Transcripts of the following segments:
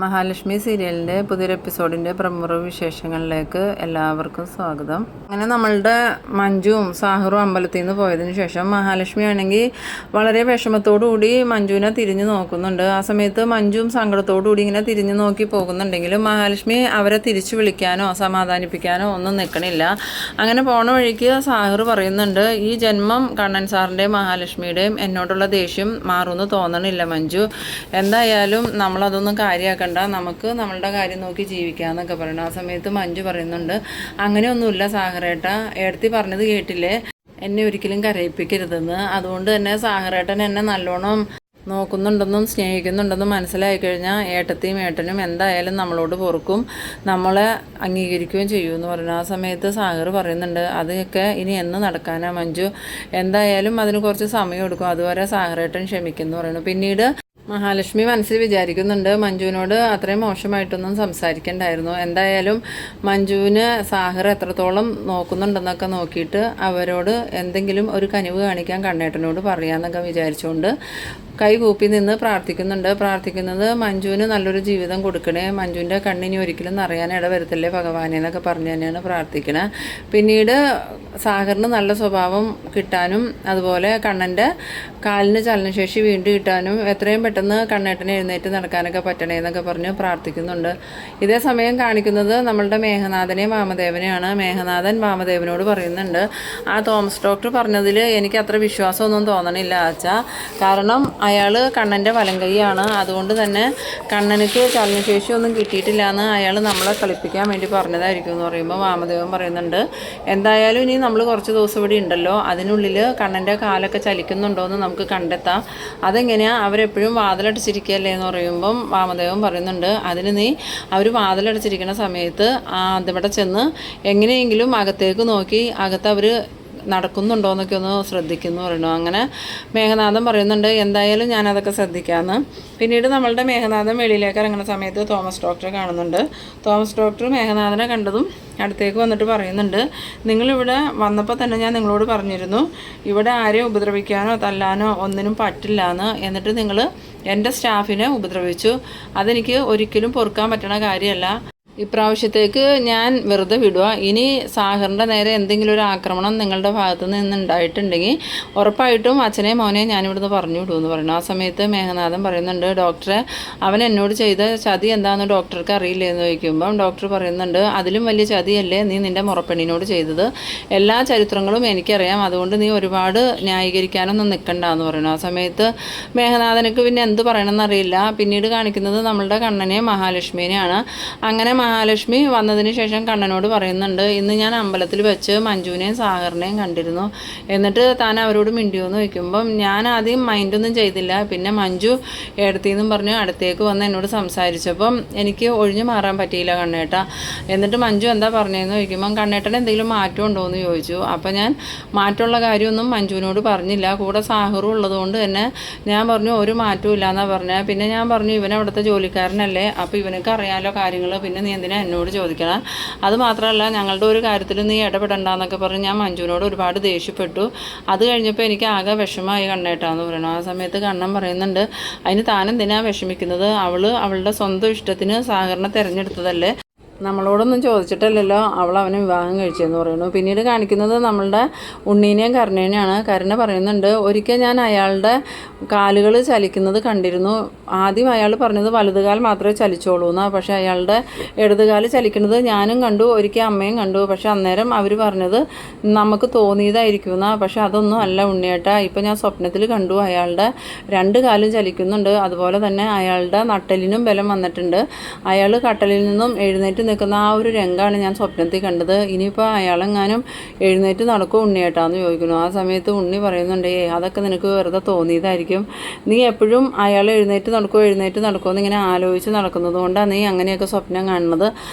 മഹാലക്ഷ്മി സീരിയലിൻ്റെ പുതിയൊരു എപ്പിസോഡിൻ്റെ പ്രമുഖ വിശേഷങ്ങളിലേക്ക് എല്ലാവർക്കും സ്വാഗതം. അങ്ങനെ നമ്മളുടെ മഞ്ജുവും സാഹറും അമ്പലത്തിൽ നിന്ന് പോയതിനു ശേഷം മഹാലക്ഷ്മി ആണെങ്കിൽ വളരെ വിഷമത്തോടുകൂടി മഞ്ജുവിനെ തിരിഞ്ഞു നോക്കുന്നുണ്ട്. ആ സമയത്ത് മഞ്ജുവും സങ്കടത്തോടുകൂടി ഇങ്ങനെ തിരിഞ്ഞു നോക്കി പോകുന്നുണ്ടെങ്കിലും മഹാലക്ഷ്മി അവരെ തിരിച്ചു വിളിക്കാനോ സമാധാനിപ്പിക്കാനോ ഒന്നും നിൽക്കണില്ല. അങ്ങനെ പോണ വഴിക്ക് സാഹർ പറയുന്നുണ്ട്, ഈ ജന്മം കണ്ണൻ സാറിൻ്റെയും മഹാലക്ഷ്മിയുടെയും എന്നോടുള്ള ദേഷ്യം മാറുമെന്ന് തോന്നണില്ല മഞ്ജു. എന്തായാലും നമ്മളതൊന്നും കാര്യമാക്കണം, നമുക്ക് നമ്മളുടെ കാര്യം നോക്കി ജീവിക്കാന്നൊക്കെ പറയണം. ആ സമയത്ത് മഞ്ജു പറയുന്നുണ്ട്, അങ്ങനെയൊന്നുമില്ല സാഹറേട്ട, ഏടത്തി പറഞ്ഞത് കേട്ടില്ലേ, എന്നെ ഒരിക്കലും കരയിപ്പിക്കരുതെന്ന്. അതുകൊണ്ട് തന്നെ സാഹറേട്ടൻ എന്നെ നല്ലോണം നോക്കുന്നുണ്ടെന്നും സ്നേഹിക്കുന്നുണ്ടെന്നും മനസ്സിലായി കഴിഞ്ഞാൽ ഏട്ടത്തിയും ഏട്ടനും എന്തായാലും നമ്മളോട് പൊറുക്കും, നമ്മളെ അംഗീകരിക്കുകയും ചെയ്യുമെന്ന് പറഞ്ഞു. ആ സമയത്ത് സാഗർ പറയുന്നുണ്ട്, അതൊക്കെ ഇനി എന്ന് നടക്കാനാ മഞ്ജു, എന്തായാലും അതിന് കുറച്ച് സമയം എടുക്കും, അതുവരെ സാഗറേട്ടൻ ക്ഷമിക്കുന്നു പറയുന്നു. പിന്നീട് മഹാലക്ഷ്മി മനസ്സിൽ വിചാരിക്കുന്നുണ്ട്, മഞ്ജുവിനോട് അത്രയും മോശമായിട്ടൊന്നും സംസാരിക്കണ്ടായിരുന്നു. എന്തായാലും മഞ്ജുവിന് സാഹർ എത്രത്തോളം നോക്കുന്നുണ്ടെന്നൊക്കെ നോക്കിയിട്ട് അവരോട് എന്തെങ്കിലും ഒരു കനിവ് കാണിക്കാൻ കണ്ണേട്ടനോട് പറയാമെന്നൊക്കെ വിചാരിച്ചുകൊണ്ട് കൈകൂപ്പി നിന്ന് പ്രാർത്ഥിക്കുന്നത് മഞ്ജുവിന് നല്ലൊരു ജീവിതം കൊടുക്കണേ, മഞ്ജുവിൻ്റെ കണ്ണിനി ഒരിക്കലും നിറയാൻ ഇടവരുത്തല്ലേ ഭഗവാനെ എന്നൊക്കെ പറഞ്ഞു തന്നെയാണ് പ്രാർത്ഥിക്കണേ. പിന്നീട് സാഗറിന് നല്ല സ്വഭാവം കിട്ടാനും അതുപോലെ കണ്ണൻ്റെ കാലിന് ചലനശേഷി വീണ്ടും കിട്ടാനും എത്രയും പെട്ടെന്ന് കണ്ണേട്ടനെ എഴുന്നേറ്റ് നടക്കാനൊക്കെ പറ്റണേ എന്നൊക്കെ പറഞ്ഞ് പ്രാർത്ഥിക്കുന്നുണ്ട്. ഇതേ സമയം കാണിക്കുന്നത് നമ്മളുടെ മേഘനാഥനെയും വാമദേവനെയാണ്. മേഘനാഥൻ വാമദേവനോട് പറയുന്നുണ്ട്, ആ തോമസ് ഡോക്ടർ പറഞ്ഞതിൽ എനിക്ക് അത്ര വിശ്വാസമൊന്നും തോന്നണില്ല അച്ഛാ, കാരണം അയാൾ കണ്ണൻ്റെ വലം കൈയാണ്, അതുകൊണ്ട് തന്നെ കണ്ണനക്ക് ചലനശേഷി ഒന്നും കിട്ടിയിട്ടില്ല എന്ന് അയാൾ നമ്മളെ കളിപ്പിക്കാൻ വേണ്ടി പറഞ്ഞതായിരിക്കും എന്ന് പറയുമ്പോൾ വാമദേവൻ പറയുന്നുണ്ട്, എന്തായാലും ഇനി നമ്മൾ കുറച്ച് ദിവസം ഇവിടെ ഉണ്ടല്ലോ, അതിനുള്ളിൽ കണ്ണൻ്റെ കാലൊക്കെ ചലിക്കുന്നുണ്ടോ എന്ന് നമുക്ക് കണ്ടെത്താം. അതെങ്ങനെയാണ്, അവരെപ്പോഴും വാതിലടച്ചിരിക്കുകയല്ലേ എന്ന് പറയുമ്പം വാമദേവൻ പറയുന്നുണ്ട്, അതിന് നീ അവർ വാതിലടച്ചിരിക്കുന്ന സമയത്ത് അതിവിടെ ചെന്ന് എങ്ങനെയെങ്കിലും അകത്തേക്ക് നോക്കി അകത്ത് അവർ നടക്കുന്നുണ്ടോ എന്നൊക്കെ ഒന്ന് ശ്രദ്ധിക്കുന്നു പറയുന്നു. അങ്ങനെ മേഘനാഥൻ പറയുന്നുണ്ട്, എന്തായാലും ഞാനതൊക്കെ ശ്രദ്ധിക്കാമെന്ന്. പിന്നീട് നമ്മളുടെ മേഘനാഥൻ വെളിയിലേക്ക് ഇറങ്ങുന്ന സമയത്ത് തോമസ് ഡോക്ടറെ കാണുന്നുണ്ട്. തോമസ് ഡോക്ടർ മേഘനാഥനെ കണ്ടതും അടുത്തേക്ക് വന്നിട്ട് പറയുന്നുണ്ട്, നിങ്ങളിവിടെ വന്നപ്പോൾ തന്നെ ഞാൻ നിങ്ങളോട് പറഞ്ഞിരുന്നു ഇവിടെ ആരെയും ഉപദ്രവിക്കാനോ തല്ലാനോ ഒന്നിനും പറ്റില്ല എന്ന്, എന്നിട്ട് നിങ്ങൾ എൻ്റെ സ്റ്റാഫിനെ ഉപദ്രവിച്ചു, അതെനിക്ക് ഒരിക്കലും പൊറുക്കാൻ പറ്റണ കാര്യമല്ല. ഇപ്രാവശ്യത്തേക്ക് ഞാൻ വെറുതെ വിടുക, ഇനി സാഗറിൻ്റെ നേരെ എന്തെങ്കിലും ഒരു ആക്രമണം നിങ്ങളുടെ ഭാഗത്തു നിന്ന് ഉണ്ടായിട്ടുണ്ടെങ്കിൽ ഉറപ്പായിട്ടും അച്ഛനെയും മോനെയും ഞാനിവിടുന്ന് പറഞ്ഞു വിടുമെന്ന് പറയുന്നു. ആ സമയത്ത് മേഘനാഥൻ പറയുന്നുണ്ട്, ഡോക്ടറെ അവൻ എന്നോട് ചെയ്ത ചതി എന്താണെന്ന് ഡോക്ടർക്ക് അറിയില്ലേ എന്ന് ചോദിക്കുമ്പം ഡോക്ടർ പറയുന്നുണ്ട്, അതിലും വലിയ ചതിയല്ലേ നീ നിൻ്റെ മുറപ്പെണ്ണിനോട് ചെയ്തത്, എല്ലാ ചരിത്രങ്ങളും എനിക്കറിയാം, അതുകൊണ്ട് നീ ഒരുപാട് ന്യായീകരിക്കാനൊന്നും നിൽക്കണ്ടെന്ന് പറയുന്നു. ആ സമയത്ത് മേഘനാഥനക്ക് പിന്നെ എന്ത് പറയണമെന്നറിയില്ല. പിന്നീട് കാണിക്കുന്നത് നമ്മളുടെ കണ്ണനെയും മഹാലക്ഷ്മിനെയാണ്. അങ്ങനെ മഹാലക്ഷ്മി വന്നതിന് ശേഷം കണ്ണനോട് പറയുന്നുണ്ട്, ഇന്ന് ഞാൻ അമ്പലത്തിൽ വെച്ച് മഞ്ജുവിനെയും സാഗറിനെയും കണ്ടിരുന്നു, എന്നിട്ട് താൻ അവരോട് മിണ്ടിയോ എന്ന് ചോദിക്കുമ്പം ഞാൻ ആദ്യം മൈൻഡൊന്നും ചെയ്തില്ല, പിന്നെ മഞ്ജു എടുത്തിന്നും പറഞ്ഞ് അടുത്തേക്ക് വന്ന് എന്നോട് സംസാരിച്ചപ്പം എനിക്ക് ഒഴിഞ്ഞു മാറാൻ പറ്റിയില്ല കണ്ണേട്ട. എന്നിട്ട് മഞ്ജു എന്താ പറഞ്ഞതെന്ന് ചോദിക്കുമ്പം കണ്ണേട്ടൻ എന്തെങ്കിലും മാറ്റം ഉണ്ടോ എന്ന് ചോദിച്ചു. അപ്പം ഞാൻ മാറ്റമുള്ള കാര്യമൊന്നും മഞ്ജുവിനോട് പറഞ്ഞില്ല, കൂടെ സാഹറും ഉള്ളതുകൊണ്ട് തന്നെ ഞാൻ പറഞ്ഞു ഒരു മാറ്റവും ഇല്ലയെന്നാണ് പറഞ്ഞത്. പിന്നെ ഞാൻ പറഞ്ഞു ഇവൻ അവിടുത്തെ ജോലിക്കാരനല്ലേ, അപ്പോൾ ഇവനൊക്കെ അറിയാമല്ലോ കാര്യങ്ങൾ, പിന്നെ നീ എന്തിനാ എന്നോട് ചോദിക്കണം, അത് മാത്രമല്ല ഞങ്ങളുടെ ഒരു കാര്യത്തിൽ നീ ഇടപെടണ്ടെന്നൊക്കെ പറഞ്ഞ് ഞാൻ മഞ്ജുവിനോട് ഒരുപാട് ദേഷ്യപ്പെട്ടു. അത് കഴിഞ്ഞപ്പോൾ എനിക്ക് ആകെ വിഷമമായി കണ്ണേട്ടാന്ന് പറയണം. ആ സമയത്ത് കണ്ണൻ പറയുന്നുണ്ട്, അതിന് താനെന്തിനാ വിഷമിക്കുന്നത്, അവളുടെ സ്വന്തം ഇഷ്ടത്തിന് സാഗറിനെ തിരഞ്ഞെടുത്തതല്ലേ, നമ്മളോടൊന്നും ചോദിച്ചിട്ടല്ലല്ലോ അവൾ അവനെ വിവാഹം കഴിച്ചതെന്ന് പറയുന്നു. പിന്നീട് കാണിക്കുന്നത് നമ്മളുടെ ഉണ്ണീനെയും കരുണേനെയാണ്. കരുണ പറയുന്നുണ്ട്, ഒരിക്കൽ ഞാൻ അയാളുടെ കാലുകൾ ചലിക്കുന്നത് കണ്ടിരുന്നു, ആദ്യം അയാൾ പറഞ്ഞത് വലതുകാൽ മാത്രമേ ചലിച്ചോളൂ എന്നാണ്, പക്ഷേ അയാളുടെ ഇടതുകാല് ചലിക്കുന്നത് ഞാനും കണ്ടു, ഒരിക്കൽ അമ്മയും കണ്ടു, പക്ഷേ അന്നേരം അവർ പറഞ്ഞത് നമുക്ക് തോന്നിയതായിരിക്കും എന്നാണ്, പക്ഷേ അതൊന്നും അല്ല ഉണ്ണിയേട്ടാ, ഇപ്പം ഞാൻ സ്വപ്നത്തിൽ കണ്ടു അയാളുടെ രണ്ട് കാലും ചലിക്കുന്നുണ്ട്, അതുപോലെ തന്നെ അയാളുടെ നട്ടലിനും ബലം വന്നിട്ടുണ്ട്, അയാൾ കട്ടലിൽ നിന്നും എഴുന്നേറ്റ് നിൽക്കുന്ന ആ ഒരു രംഗമാണ് ഞാൻ സ്വപ്നത്തിൽ കണ്ടത്, ഇനിയിപ്പോൾ അയാളെങ്ങാനും എഴുന്നേറ്റ് നടക്കും ഉണ്ണിയേട്ടാന്ന് ചോദിക്കുന്നു. ആ സമയത്ത് ഉണ്ണി പറയുന്നുണ്ടേ, അതൊക്കെ നിനക്ക് വെറുതെ തോന്നിയതായിരിക്കും, നീ എപ്പോഴും അയാൾ എഴുന്നേറ്റ് നടക്കുമോ എന്ന് ഇങ്ങനെ ആലോചിച്ച് നടക്കുന്നത് കൊണ്ടാണ് നീ അങ്ങനെയൊക്കെ സ്വപ്നം കാണുന്നത്,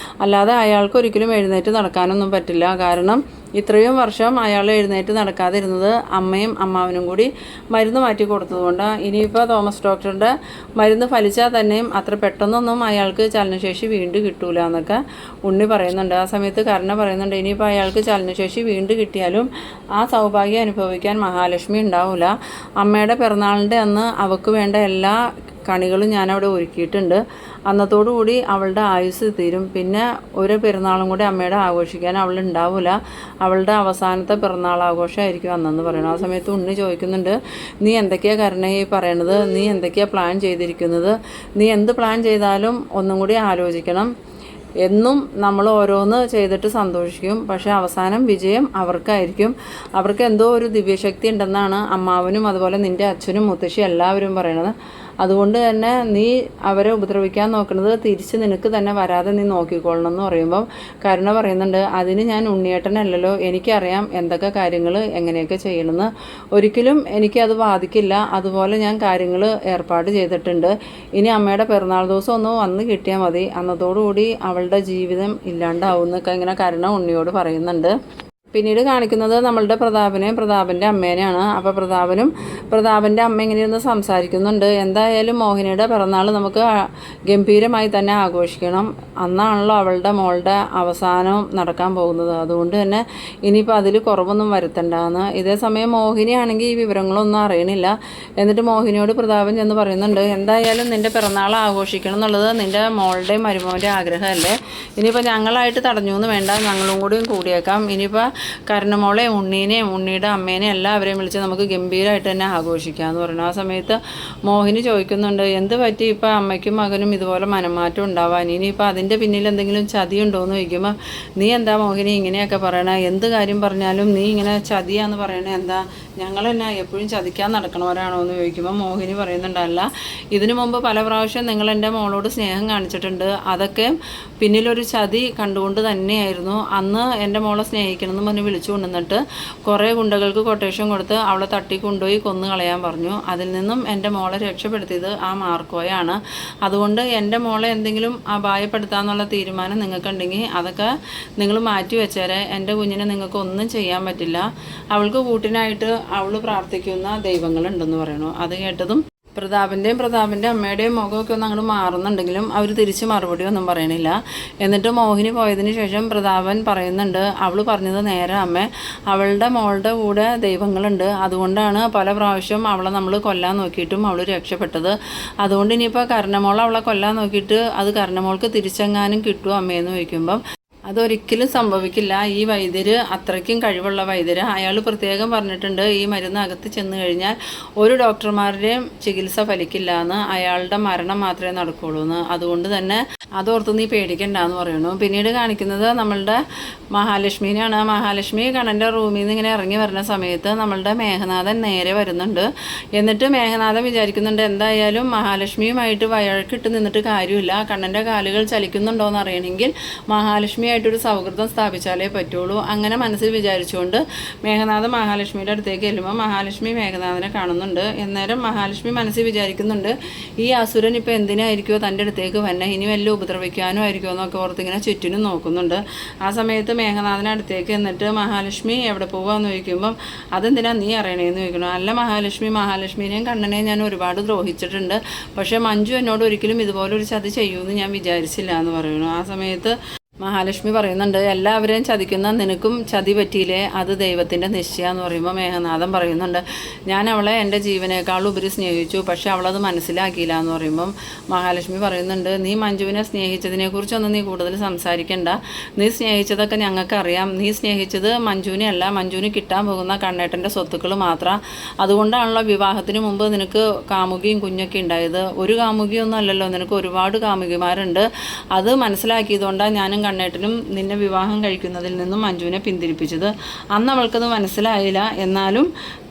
അല്ലാതെ അയാൾക്ക് ഒരിക്കലും എഴുന്നേറ്റ് നടക്കാനൊന്നും പറ്റില്ല, കാരണം ഇത്രയും വർഷം അയാൾ എഴുന്നേറ്റ് നടക്കാതിരുന്നത് അമ്മയും അമ്മാവനും കൂടി മരുന്ന് മാറ്റി കൊടുത്തതുകൊണ്ടാണ്. ഇനിയിപ്പോൾ തോമസ് ഡോക്ടറുടെ മരുന്ന് ഫലിച്ചാൽ തന്നെയും അത്ര പെട്ടെന്നൊന്നും അയാൾക്ക് ചലനശേഷി വീണ്ടും കിട്ടൂല എന്നൊക്കെ ഉണ്ണി പറയുന്നുണ്ട്. ആ സമയത്ത് കരുണ പറയുന്നുണ്ട്, ഇനിയിപ്പോൾ അയാൾക്ക് ചലനശേഷി വീണ്ടും കിട്ടിയാലും ആ സൗഭാഗ്യം അനുഭവിക്കാൻ മഹാലക്ഷ്മി ഉണ്ടാവില്ല. അമ്മയുടെ പിറന്നാളിൻ്റെ അന്ന് അവൾക്ക് വേണ്ട എല്ലാ കണികളും ഞാനവിടെ ഒരുക്കിയിട്ടുണ്ട്. അന്നത്തോടുകൂടി അവളുടെ ആയുസ് തീരും. പിന്നെ ഒരു പെരുന്നാളും കൂടി അമ്മയുടെ ആഘോഷിക്കാൻ അവളുണ്ടാവില്ല. അവളുടെ അവസാനത്തെ പിറന്നാൾ ആഘോഷമായിരിക്കും അന്നെന്ന് പറയണം. ആ സമയത്ത് ഉണ്ണി ചോദിക്കുന്നുണ്ട്, നീ എന്തൊക്കെയാണ് കരുണയെ പറയണത്, നീ എന്തൊക്കെയാണ് പ്ലാൻ ചെയ്തിരിക്കുന്നത്, നീ എന്ത് പ്ലാൻ ചെയ്താലും ഒന്നും കൂടി ആലോചിക്കണം. എന്നും നമ്മൾ ഓരോന്ന് ചെയ്തിട്ട് സന്തോഷിക്കും, പക്ഷേ അവസാനം വിജയം അവർക്കായിരിക്കും. അവർക്ക് എന്തോ ഒരു ദിവ്യശക്തി ഉണ്ടെന്നാണ് അമ്മാവനും അതുപോലെ നിൻ്റെ അച്ഛനും മുത്തശ്ശി എല്ലാവരും പറയണത്. അതുകൊണ്ട് തന്നെ നീ അവരെ ഉപദ്രവിക്കാൻ നോക്കുന്നത് തിരിച്ച് നിനക്ക് തന്നെ വരാതെ നീ നോക്കിക്കൊള്ളണം എന്ന് പറയുമ്പം കരുണ പറയുന്നുണ്ട്, അതിന് ഞാൻ ഉണ്ണിയേട്ടനല്ലല്ലോ, എനിക്കറിയാം എന്തൊക്കെ കാര്യങ്ങൾ എങ്ങനെയൊക്കെ ചെയ്യണമെന്ന്. ഒരിക്കലും എനിക്കത് ബാധിക്കില്ല. അതുപോലെ ഞാൻ കാര്യങ്ങൾ ഏർപ്പാട് ചെയ്തിട്ടുണ്ട്. ഇനി അമ്മയുടെ പിറന്നാൾ ദിവസം ഒന്ന് വന്ന് കിട്ടിയാൽ മതി, അന്നത്തോടുകൂടി അവളുടെ ജീവിതം ഇല്ലാണ്ടാവും എന്നൊക്കെ ഇങ്ങനെ കരുണ ഉണ്ണിയോട് പറയുന്നുണ്ട്. പിന്നീട് കാണിക്കുന്നത് നമ്മളുടെ പ്രതാപൻ്റെ അമ്മേനെയാണ്. അപ്പോൾ പ്രതാപൻ്റെ അമ്മ ഇങ്ങനെയൊന്ന് സംസാരിക്കുന്നുണ്ട്. എന്തായാലും മോഹിനിയുടെ പിറന്നാൾ നമുക്ക് ഗംഭീരമായി തന്നെ ആഘോഷിക്കണം. അന്നാണല്ലോ അവളുടെ മോളുടെ അവസാനം നടക്കാൻ പോകുന്നത്. അതുകൊണ്ട് തന്നെ ഇനിയിപ്പോൾ അതിൽ കുറവൊന്നും വരുത്തണ്ടെന്ന്. ഇതേ സമയം മോഹിനിയാണെങ്കിൽ ഈ വിവരങ്ങളൊന്നും അറിയണില്ല. എന്നിട്ട് മോഹിനിയോട് പ്രതാപൻ ചെന്ന് പറയുന്നുണ്ട്, എന്തായാലും നിൻ്റെ പിറന്നാൾ ആഘോഷിക്കണം എന്നുള്ളത് നിൻ്റെ മോളുടെയും മരുമോൻ്റെ ആഗ്രഹമല്ലേ, ഇനിയിപ്പോൾ ഞങ്ങളായിട്ട് തടഞ്ഞു എന്ന് വേണ്ട, ഞങ്ങളും കൂടിയും കൂടിയേക്കാം. ഇനിയിപ്പോൾ കരുണമോളെ ഉണ്ണീനെയും ഉണ്ണിയുടെ അമ്മേനെയും എല്ലാവരെയും വിളിച്ച് നമുക്ക് ഗംഭീരമായിട്ട് തന്നെ ആഘോഷിക്കാമെന്ന് പറഞ്ഞു. ആ സമയത്ത് മോഹിനി ചോദിക്കുന്നുണ്ട്, എന്ത് പറ്റി ഇപ്പം അമ്മയ്ക്കും മകനും ഇതുപോലെ മനംമാറ്റം ഉണ്ടാവാൻ, ഇനിയിപ്പോൾ അതിൻ്റെ പിന്നിൽ എന്തെങ്കിലും ചതിയുണ്ടോ എന്ന് ചോദിക്കുമ്പോൾ, നീ എന്താ മോഹിനി ഇങ്ങനെയൊക്കെ പറയണേ, എന്ത് കാര്യം പറഞ്ഞാലും നീ ഇങ്ങനെ ചതിയാന്ന് പറയണേ, എന്താ ഞങ്ങൾ തന്നെ എപ്പോഴും ചതിക്കാൻ നടക്കണവരാണോ എന്ന് ചോദിക്കുമ്പോൾ മോഹിനി പറയുന്നുണ്ടല്ല, ഇതിനു മുമ്പ് പല പ്രാവശ്യം നിങ്ങൾ എൻ്റെ മോളോട് സ്നേഹം കാണിച്ചിട്ടുണ്ട്, അതൊക്കെ പിന്നിലൊരു ചതി കണ്ടുകൊണ്ട് തന്നെയായിരുന്നു. അന്ന് എൻ്റെ മോളെ സ്നേഹിക്കണമെന്ന് പറഞ്ഞ് വിളിച്ചു കൊണ്ടുവന്നിട്ട് കുറേ ഗുണ്ടകൾക്ക് കൊട്ടേഷൻ കൊടുത്ത് അവളെ തട്ടിക്കൊണ്ടുപോയി കൊന്നു കളയാൻ പറഞ്ഞു. അതിൽ നിന്നും എൻ്റെ മോളെ രക്ഷപ്പെടുത്തിയത് ആ മാർക്കോയാണ്. അതുകൊണ്ട് എൻ്റെ മോളെ എന്തെങ്കിലും അപായപ്പെടുത്താമെന്നുള്ള തീരുമാനം നിങ്ങൾക്കുണ്ടെങ്കിൽ അതൊക്കെ നിങ്ങൾ മാറ്റി വെച്ചേരെ, എൻ്റെ കുഞ്ഞിനെ നിങ്ങൾക്ക് ഒന്നും ചെയ്യാൻ പറ്റില്ല. അവൾക്ക് കൂട്ടിനായിട്ട് അവൾ പ്രാർത്ഥിക്കുന്ന ദൈവങ്ങളുണ്ടെന്ന് പറയണു. അത് കേട്ടതും പ്രതാപൻ്റെ അമ്മയുടെയും മുഖമൊക്കെ ഒന്ന് അങ്ങോട്ട് മാറുന്നുണ്ടെങ്കിലും അവർ തിരിച്ച് മറുപടി ഒന്നും പറയണില്ല. എന്നിട്ട് മോഹിനി പോയതിന് ശേഷം പ്രതാപൻ പറയുന്നുണ്ട്, അവൾ പറഞ്ഞത് നേരെ അമ്മേ, അവളുടെ മോളുടെ കൂടെ ദൈവങ്ങളുണ്ട്, അതുകൊണ്ടാണ് പല പ്രാവശ്യം അവളെ നമ്മൾ കൊല്ലാൻ നോക്കിയിട്ടും അവൾ രക്ഷപ്പെട്ടത്. അതുകൊണ്ട് ഇനിയിപ്പോൾ കരുണമോൾ അവളെ കൊല്ലാൻ നോക്കിയിട്ട് അത് കരുണമോൾക്ക് തിരിച്ചെങ്ങാനും കിട്ടുമോ അമ്മയെന്ന് ചോദിക്കുമ്പം അതൊരിക്കലും സംഭവിക്കില്ല. ഈ വൈദ്യർ അത്രയ്ക്കും കഴിവുള്ള വൈദ്യർ. അയാൾ പ്രത്യേകം പറഞ്ഞിട്ടുണ്ട്, ഈ മരുന്ന് അകത്ത് ചെന്ന് കഴിഞ്ഞാൽ ഒരു ഡോക്ടർമാരുടെയും ചികിത്സ ഫലിക്കില്ല എന്ന്, അയാളുടെ മരണം മാത്രമേ നടക്കുകയുള്ളൂ എന്ന്. അതുകൊണ്ട് തന്നെ അതോർത്ത് നീ പേടിക്കണ്ടെന്ന് പറയുന്നു. പിന്നീട് കാണിക്കുന്നത് നമ്മളുടെ മഹാലക്ഷ്മിനെയാണ്. മഹാലക്ഷ്മി കണ്ണൻ്റെ റൂമിൽ നിന്ന് ഇങ്ങനെ ഇറങ്ങി വരുന്ന സമയത്ത് നമ്മളുടെ മേഘനാഥൻ നേരെ വരുന്നുണ്ട്. എന്നിട്ട് മേഘനാഥൻ വിചാരിക്കുന്നുണ്ട്, എന്തായാലും മഹാലക്ഷ്മിയുമായിട്ട് വഴക്കിട്ട് നിന്നിട്ട് കാര്യമില്ല, കണ്ണൻ്റെ കാലുകൾ ചലിക്കുന്നുണ്ടോയെന്ന് അറിയണമെങ്കിൽ മഹാലക്ഷ്മിയായിട്ടൊരു സൗഹൃദം സ്ഥാപിച്ചാലേ പറ്റുള്ളൂ. അങ്ങനെ മനസ്സിൽ വിചാരിച്ചുകൊണ്ട് മേഘനാഥൻ മഹാലക്ഷ്മിയുടെ അടുത്തേക്ക് ചെല്ലുമ്പോൾ മഹാലക്ഷ്മി മേഘനാഥനെ കാണുന്നുണ്ട്. അന്നേരം മഹാലക്ഷ്മി മനസ്സിൽ വിചാരിക്കുന്നുണ്ട്, ഈ അസുരൻ ഇപ്പോൾ എന്തിനായിരിക്കുമോ തൻ്റെ അടുത്തേക്ക് വന്നെ, ഇനി വല്ല ഉപദ്രവിക്കാനും ആയിരിക്കുമോ എന്നൊക്കെ ഓർത്തിങ്ങനെ ചുറ്റിനും നോക്കുന്നുണ്ട്. ആ സമയത്ത് മേഘനാഥൻ്റെ അടുത്തേക്ക് എന്നിട്ട് മഹാലക്ഷ്മി എവിടെ പോവാന്ന് ചോദിക്കുമ്പം അതെന്തിനാ നീ അറിയണേന്ന് ചോദിക്കണം. അല്ല മഹാലക്ഷ്മിനെയും കണ്ണനെയും ഞാൻ ഒരുപാട് ദ്രോഹിച്ചിട്ടുണ്ട്, പക്ഷേ മഞ്ജു എന്നോട് ഒരിക്കലും ഇതുപോലൊരു ചതി ചെയ്യുമെന്ന് ഞാൻ വിചാരിച്ചില്ല എന്ന് പറയുന്നു. ആ സമയത്ത് മഹാലക്ഷ്മി പറയുന്നുണ്ട്, എല്ലാവരെയും ചതിക്കുന്ന നിനക്കും ചതി പറ്റിയില്ലേ, അത് ദൈവത്തിൻ്റെ നിശ്ചയമെന്ന് പറയുമ്പോൾ മേഘനാഥൻ പറയുന്നുണ്ട്, ഞാൻ അവളെ എൻ്റെ ജീവനേക്കാൾ ഉപരി സ്നേഹിച്ചു, പക്ഷേ അവളത് മനസ്സിലാക്കിയില്ല എന്ന് പറയുമ്പം മഹാലക്ഷ്മി പറയുന്നുണ്ട്, നീ മഞ്ജുവിനെ സ്നേഹിച്ചതിനെക്കുറിച്ചൊന്നും നീ കൂടുതൽ സംസാരിക്കണ്ട, നീ സ്നേഹിച്ചതൊക്കെ ഞങ്ങൾക്കറിയാം, നീ സ്നേഹിച്ചത് മഞ്ജുവിനെ അല്ല, മഞ്ജുവിന് കിട്ടാൻ പോകുന്ന കണ്ണേട്ടൻ്റെ സ്വത്തുക്കൾ മാത്രം. അതുകൊണ്ടാണല്ലോ വിവാഹത്തിന് മുമ്പ് നിനക്ക് കാമുകിയും കുഞ്ഞൊക്കെ ഉണ്ടായത്. ഒരു കാമുകിയൊന്നും അല്ലല്ലോ, നിനക്ക് ഒരുപാട് കാമുകിമാരുണ്ട്. അത് മനസ്സിലാക്കിയതുകൊണ്ടാണ് ഞാനും കണ്ണേട്ടനും നിന്നെ വിവാഹം കഴിക്കുന്നതിൽ നിന്നും മഞ്ജുവിനെ പിന്തിരിപ്പിച്ചത്. അന്ന് അവൾക്കത് മനസ്സിലായില്ല. എന്നാലും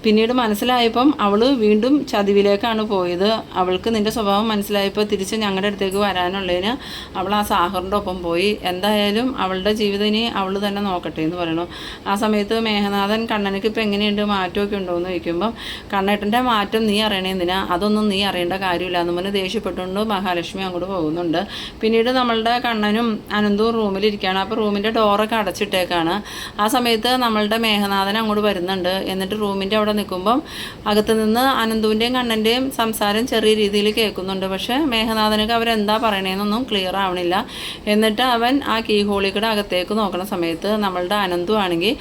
പിന്നീട് മനസ്സിലായപ്പം അവൾ വീണ്ടും ചതിവിലേക്കാണ് പോയത്. അവൾക്ക് നിൻ്റെ സ്വഭാവം മനസ്സിലായപ്പോൾ തിരിച്ച് ഞങ്ങളുടെ അടുത്തേക്ക് വരാനുള്ളതിന് അവൾ ആ സാഹറിൻ്റെ ഒപ്പം പോയി. എന്തായാലും അവളുടെ ജീവിതം ഇനി അവൾ തന്നെ നോക്കട്ടെ എന്ന് പറയണു. ആ സമയത്ത് മേഘനാഥൻ കണ്ണനക്ക് ഇപ്പം എങ്ങനെയുണ്ട്, മാറ്റമൊക്കെ ഉണ്ടോ എന്ന് ചോദിക്കുമ്പം കണ്ണേട്ടൻ്റെ മാറ്റം നീ അറിയണേ എന്തിനാ, അതൊന്നും നീ അറിയേണ്ട കാര്യമില്ല എന്ന് പറഞ്ഞ് ദേഷ്യപ്പെട്ടുകൊണ്ട് മഹാലക്ഷ്മി അങ്ങോട്ട് പോകുന്നുണ്ട്. പിന്നീട് നമ്മളുടെ കണ്ണനും അനന്തവും റൂമിലിരിക്കുകയാണ്. അപ്പോൾ റൂമിൻ്റെ ഡോറൊക്കെ അടച്ചിട്ടേക്കാണ്. ആ സമയത്ത് നമ്മളുടെ മേഘനാഥൻ അങ്ങോട്ട് വരുന്നുണ്ട്. എന്നിട്ട് റൂമിൻ്റെ അവിടെ നിൽക്കുമ്പം അകത്ത് നിന്ന് അനന്തുവിൻ്റെയും കണ്ണൻ്റെയും സംസാരം ചെറിയ രീതിയിൽ കേൾക്കുന്നുണ്ട്. പക്ഷേ മേഘനാഥനക്ക് അവരെന്താ പറയണേന്നൊന്നും ക്ലിയർ ആവണില്ല. എന്നിട്ട് അവൻ ആ കീ ഹോളിൽ കൂടെ അകത്തേക്ക് നോക്കുന്ന സമയത്ത് നമ്മളുടെ അനന്തു ആണെങ്കിൽ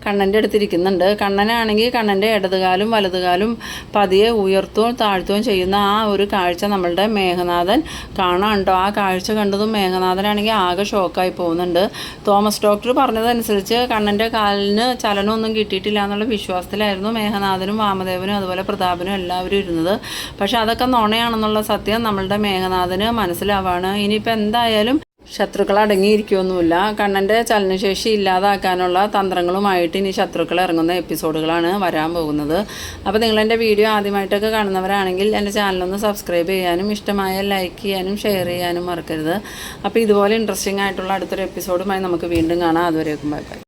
കണ്ണൻ്റെ അടുത്തിരിക്കുന്നുണ്ട്. കണ്ണനാണെങ്കിൽ കണ്ണൻ്റെ ഇടതുകാലും വലതുകാലും പതിയെ ഉയർത്തുകയും താഴ്ത്തുകയും ചെയ്യുന്ന ആ ഒരു കാഴ്ച നമ്മളുടെ മേഘനാഥൻ കാണാനുണ്ടോ. ആ കാഴ്ച കണ്ടതും മേഘനാഥനാണെങ്കിൽ ആകെ ഷോക്കായി പോകുന്നുണ്ട്. തോമസ് ഡോക്ടർ പറഞ്ഞതനുസരിച്ച് കണ്ണൻ്റെ കാലിന് ചലനമൊന്നും കിട്ടിയിട്ടില്ല എന്നുള്ള വിശ്വാസത്തിലായിരുന്നു മേഘനാഥനും വാമദേവനും അതുപോലെ പ്രതാപനും എല്ലാവരും ഇരുന്നത്. പക്ഷെ അതൊക്കെ നുണയാണെന്നുള്ള സത്യം നമ്മളുടെ മേഘനാഥന് മനസ്സിലാവാണ്. ഇനിയിപ്പോൾ എന്തായാലും ശത്രുക്കൾ അടങ്ങിയിരിക്കുകയൊന്നുമില്ല. കണ്ണൻ്റെ ചലനശേഷി ഇല്ലാതാക്കാനുള്ള തന്ത്രങ്ങളുമായിട്ട് ഇനി ശത്രുക്കൾ ഇറങ്ങുന്ന എപ്പിസോഡുകളാണ് വരാൻ പോകുന്നത്. അപ്പോൾ നിങ്ങളെൻ്റെ വീഡിയോ ആദ്യമായിട്ടൊക്കെ കാണുന്നവരാണെങ്കിൽ എൻ്റെ ചാനലൊന്ന് സബ്സ്ക്രൈബ് ചെയ്യാനും ഇഷ്ടമായ ലൈക്ക് ചെയ്യാനും ഷെയർ ചെയ്യാനും മറക്കരുത്. അപ്പോൾ ഇതുപോലെ ഇൻട്രസ്റ്റിംഗ് ആയിട്ടുള്ള അടുത്തൊരു എപ്പിസോഡുമായി നമുക്ക് വീണ്ടും കാണാം. അതുവരേക്കും ബൈ ബൈ.